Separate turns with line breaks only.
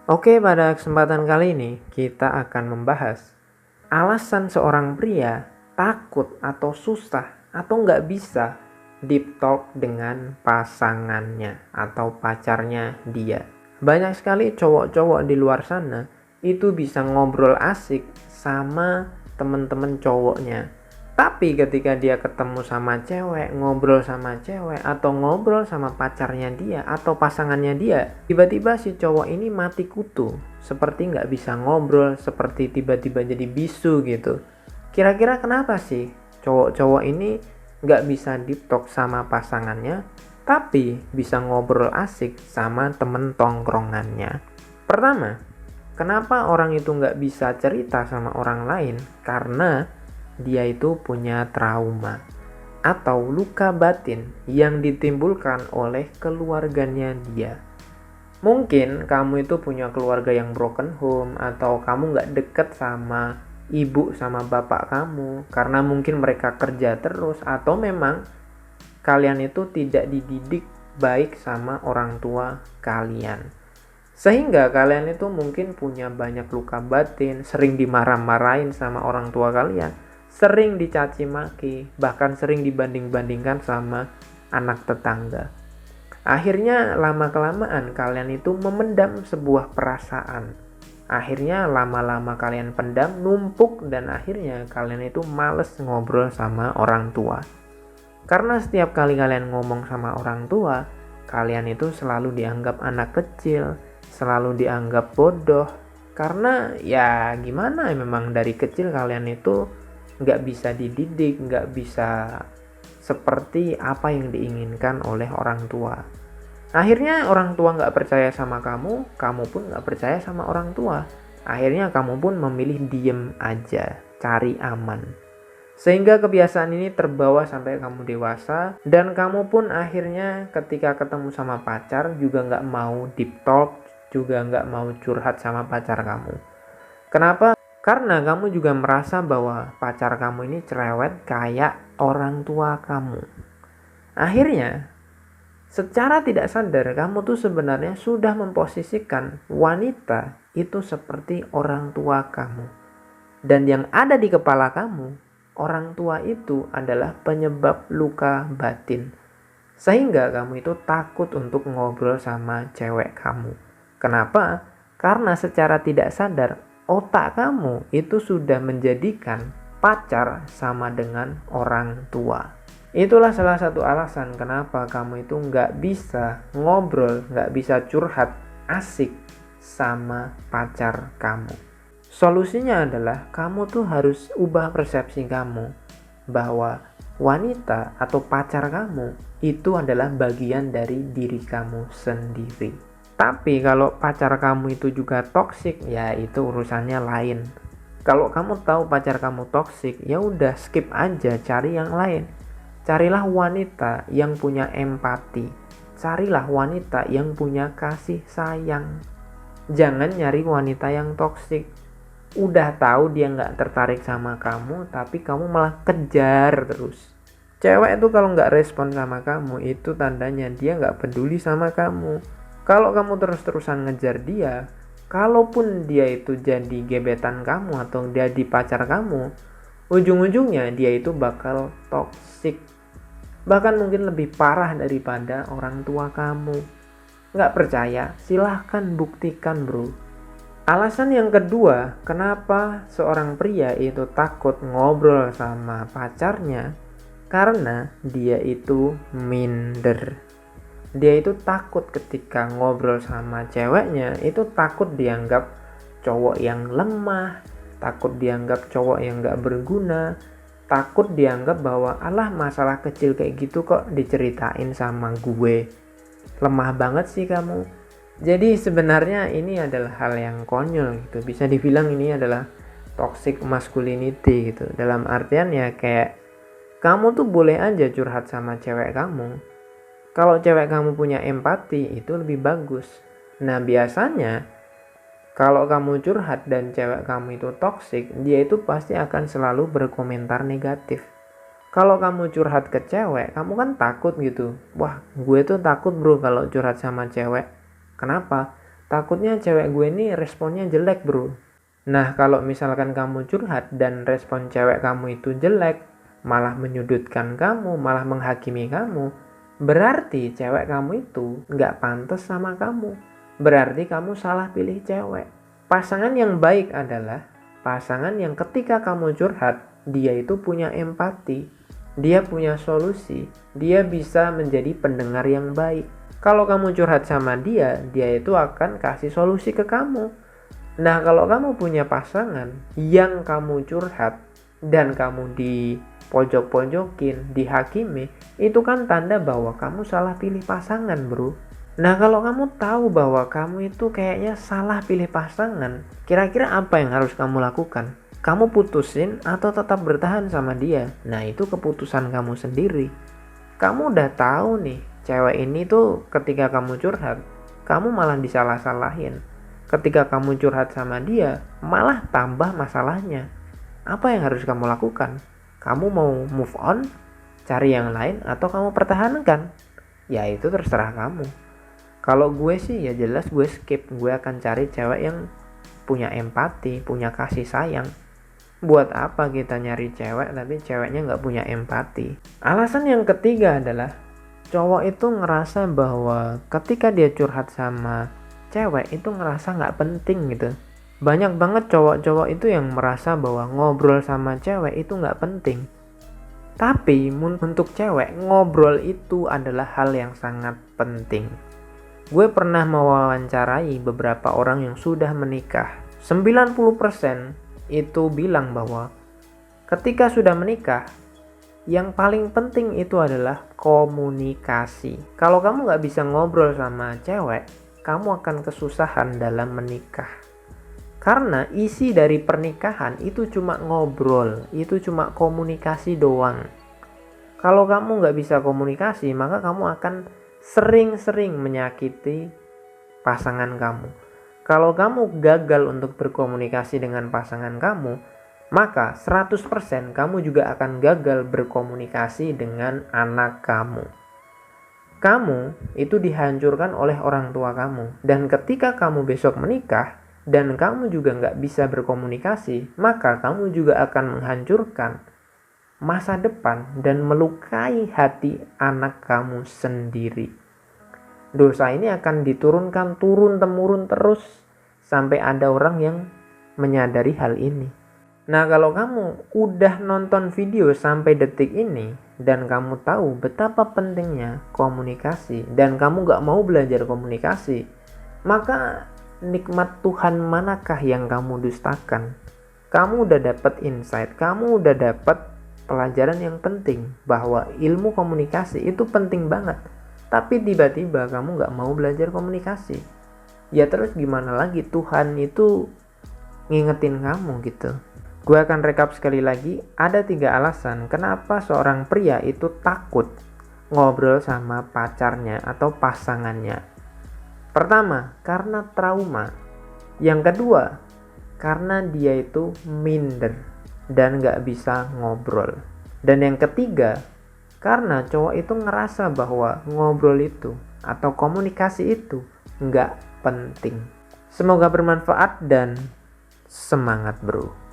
Oke, pada kesempatan kali ini kita akan membahas alasan seorang pria takut atau susah atau nggak bisa deep talk dengan pasangannya atau pacarnya dia. Banyak sekali cowok-cowok di luar sana itu bisa ngobrol asik sama temen-temen cowoknya. Tapi ketika dia ketemu sama cewek, ngobrol sama cewek, atau ngobrol sama pacarnya dia, atau pasangannya dia, tiba-tiba si cowok ini mati kutu. Seperti nggak bisa ngobrol, seperti tiba-tiba jadi bisu gitu. Kira-kira kenapa sih cowok-cowok ini nggak bisa deep talk sama pasangannya, tapi bisa ngobrol asik sama temen tongkrongannya? Pertama, kenapa orang itu nggak bisa cerita sama orang lain? Karena dia itu punya trauma atau luka batin yang ditimbulkan oleh keluarganya dia. Mungkin kamu itu punya keluarga yang broken home, atau kamu nggak deket sama ibu sama bapak kamu karena mungkin mereka kerja terus, atau memang kalian itu tidak dididik baik sama orang tua kalian. Sehingga kalian itu mungkin punya banyak luka batin, sering dimarah-marahin sama orang tua kalian, sering dicaci maki, bahkan sering dibanding-bandingkan sama anak tetangga. Akhirnya lama-kelamaan kalian itu memendam sebuah perasaan. Akhirnya lama-lama kalian pendam, numpuk, dan akhirnya kalian itu males ngobrol sama orang tua. Karena setiap kali kalian ngomong sama orang tua, kalian itu selalu dianggap anak kecil, selalu dianggap bodoh. Karena ya gimana, memang dari kecil kalian itu nggak bisa dididik, nggak bisa seperti apa yang diinginkan oleh orang tua. Akhirnya orang tua nggak percaya sama kamu, kamu pun nggak percaya sama orang tua. Akhirnya kamu pun memilih diem aja, cari aman. Sehingga kebiasaan ini terbawa sampai kamu dewasa, dan kamu pun akhirnya ketika ketemu sama pacar juga nggak mau deep talk, juga nggak mau curhat sama pacar kamu. Kenapa? Karena kamu juga merasa bahwa pacar kamu ini cerewet kayak orang tua kamu. Akhirnya, secara tidak sadar kamu tuh sebenarnya sudah memposisikan wanita itu seperti orang tua kamu. Dan yang ada di kepala kamu, orang tua itu adalah penyebab luka batin. Sehingga kamu itu takut untuk ngobrol sama cewek kamu. Kenapa? Karena secara tidak sadar otak kamu itu sudah menjadikan pacar sama dengan orang tua. Itulah salah satu alasan kenapa kamu itu nggak bisa ngobrol, nggak bisa curhat asik sama pacar kamu. Solusinya adalah kamu tuh harus ubah persepsi kamu bahwa wanita atau pacar kamu itu adalah bagian dari diri kamu sendiri. Tapi kalau pacar kamu itu juga toksik, ya itu urusannya lain. Kalau kamu tahu pacar kamu toksik, ya udah skip aja, cari yang lain. Carilah wanita yang punya empati. Carilah wanita yang punya kasih sayang. Jangan nyari wanita yang toksik. Udah tahu dia nggak tertarik sama kamu, tapi kamu malah kejar terus. Cewek itu kalau nggak respon sama kamu, itu tandanya dia nggak peduli sama kamu. Kalau kamu terus-terusan ngejar dia, kalaupun dia itu jadi gebetan kamu atau dia di pacar kamu, ujung-ujungnya dia itu bakal toksik. Bahkan mungkin lebih parah daripada orang tua kamu. Nggak percaya? Silahkan buktikan, bro. Alasan yang kedua, kenapa seorang pria itu takut ngobrol sama pacarnya, karena dia itu minder. Dia itu takut ketika ngobrol sama ceweknya, itu takut dianggap cowok yang lemah, takut dianggap cowok yang gak berguna, takut dianggap bahwa alah masalah kecil kayak gitu kok diceritain sama gue, lemah banget sih kamu. Jadi sebenarnya ini adalah hal yang konyol gitu, bisa dibilang ini adalah toxic masculinity gitu. Dalam artian ya kayak kamu tuh boleh aja curhat sama cewek kamu. Kalau cewek kamu punya empati, itu lebih bagus. Nah, biasanya kalau kamu curhat dan cewek kamu itu toksik, dia itu pasti akan selalu berkomentar negatif. Kalau kamu curhat ke cewek, kamu kan takut gitu. Wah, gue tuh takut bro kalau curhat sama cewek. Kenapa? Takutnya cewek gue ini responnya jelek bro. Nah kalau misalkan kamu curhat dan respon cewek kamu itu jelek, malah menyudutkan kamu, malah menghakimi kamu, berarti cewek kamu itu nggak pantas sama kamu. Berarti kamu salah pilih cewek. Pasangan yang baik adalah pasangan yang ketika kamu curhat, dia itu punya empati, dia punya solusi, dia bisa menjadi pendengar yang baik. Kalau kamu curhat sama dia, dia itu akan kasih solusi ke kamu. Nah, kalau kamu punya pasangan yang kamu curhat dan kamu dipojok-pojokin, dihakimi, itu kan tanda bahwa kamu salah pilih pasangan, bro. Nah, kalau kamu tahu bahwa kamu itu kayaknya salah pilih pasangan, kira-kira apa yang harus kamu lakukan? Kamu putusin atau tetap bertahan sama dia? Nah, itu keputusan kamu sendiri. Kamu udah tahu nih, cewek ini tuh ketika kamu curhat, kamu malah disalah-salahin. Ketika kamu curhat sama dia, malah tambah masalahnya. Apa yang harus kamu lakukan? Kamu mau move on, cari yang lain, atau kamu pertahankan? Ya itu terserah kamu. Kalau gue sih ya jelas gue skip. Gue akan cari cewek yang punya empati, punya kasih sayang. Buat apa kita nyari cewek tapi ceweknya nggak punya empati? Alasan yang ketiga adalah cowok itu ngerasa bahwa ketika dia curhat sama cewek itu ngerasa nggak penting gitu. Banyak banget cowok-cowok itu yang merasa bahwa ngobrol sama cewek itu nggak penting. Tapi untuk cewek, ngobrol itu adalah hal yang sangat penting. Gue pernah mewawancarai beberapa orang yang sudah menikah. 90% itu bilang bahwa ketika sudah menikah, yang paling penting itu adalah komunikasi. Kalau kamu nggak bisa ngobrol sama cewek, kamu akan kesusahan dalam menikah. Karena isi dari pernikahan itu cuma ngobrol, itu cuma komunikasi doang. Kalau kamu nggak bisa komunikasi, maka kamu akan sering-sering menyakiti pasangan kamu. Kalau kamu gagal untuk berkomunikasi dengan pasangan kamu, maka 100% kamu juga akan gagal berkomunikasi dengan anak kamu. Kamu itu dihancurkan oleh orang tua kamu. Dan ketika kamu besok menikah dan kamu juga nggak bisa berkomunikasi, maka kamu juga akan menghancurkan masa depan dan melukai hati anak kamu sendiri. Dosa ini akan diturunkan turun-temurun terus sampai ada orang yang menyadari hal ini. Nah, kalau kamu udah nonton video sampai detik ini dan kamu tahu betapa pentingnya komunikasi dan kamu gak mau belajar komunikasi, maka nikmat Tuhan manakah yang kamu dustakan? Kamu udah dapat insight, kamu udah dapat pelajaran yang penting bahwa ilmu komunikasi itu penting banget. Tapi tiba-tiba kamu gak mau belajar komunikasi. Ya terus gimana lagi, Tuhan itu ngingetin kamu gitu. Gue akan rekap sekali lagi, ada 3 alasan kenapa seorang pria itu takut ngobrol sama pacarnya atau pasangannya. Pertama, karena trauma. Yang kedua, karena dia itu minder dan gak bisa ngobrol. Dan yang ketiga, karena cowok itu ngerasa bahwa ngobrol itu atau komunikasi itu gak penting. Semoga bermanfaat dan semangat bro.